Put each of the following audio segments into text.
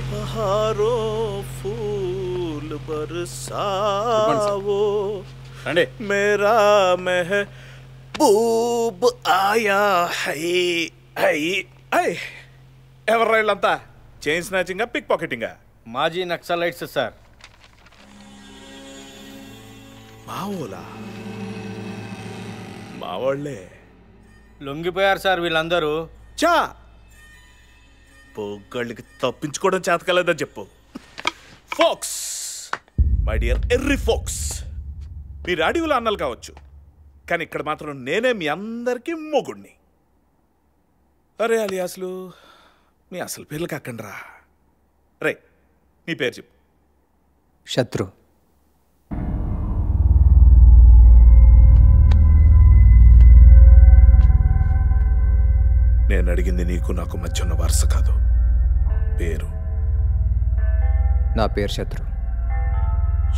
बहारों फूल बरसाओ రండి मेरा महबूब आया है है ఎవర్రా వీళ్ళంతా చైన్ స్నాచింగా పిక్ పాకెటింగా మాజీ నక్సలైట్స్ సార్ మావోలా మావాళ్లే లొంగిపోయారు సార్ వీళ్ళందరూ చా పొగ్గళ్ళకి తప్పించుకోవడం చేతకలేదని చెప్పు ఫోక్స్ మై డియర్ ఎర్రీ ఫోక్స్ మీరు అడవిలో అన్నలు కావచ్చు కానీ ఇక్కడ మాత్రం నేనే మీ అందరికీ మొగుణ్ణి అరే అలియాస్లు మీ అసలు పేర్లు కాకండి రా రే నీ పేరు చెప్పు శత్రు నేను అడిగింది నీకు నాకు మధ్య ఉన్న వరుస కాదు పేరు నా పేరు శత్రు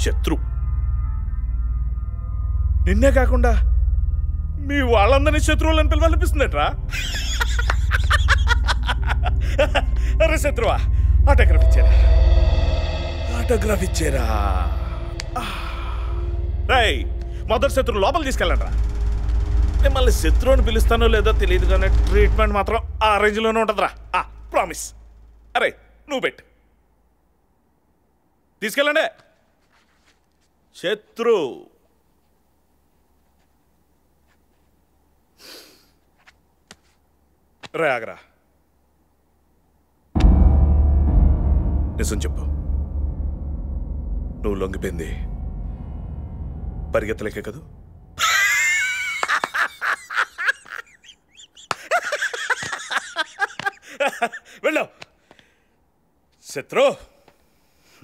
శత్రు నిన్నే కాకుండా మీ వాళ్ళందరినీ శత్రువులని పిలవాలనిపిస్తుందట్రా అరే శత్రువా ఆటోగ్రాఫ్ ఇచ్చారా రై మొదటి శత్రువు లోపల తీసుకెళ్ళండి రా మిమ్మల్ని శత్రు అని పిలుస్తానో లేదో తెలియదు కానీ ట్రీట్మెంట్ మాత్రం ఆ రేంజ్లోనే ఉంటుందిరా ప్రామిస్ అరే నువ్వు పెట్టు తీసుకెళ్ళండి శత్రు రే ఆగరా నిజం చెప్పు నువ్వు లొంగిపోయింది పరిగెత్తలేకే కదూ వెళ్ళావు శత్రు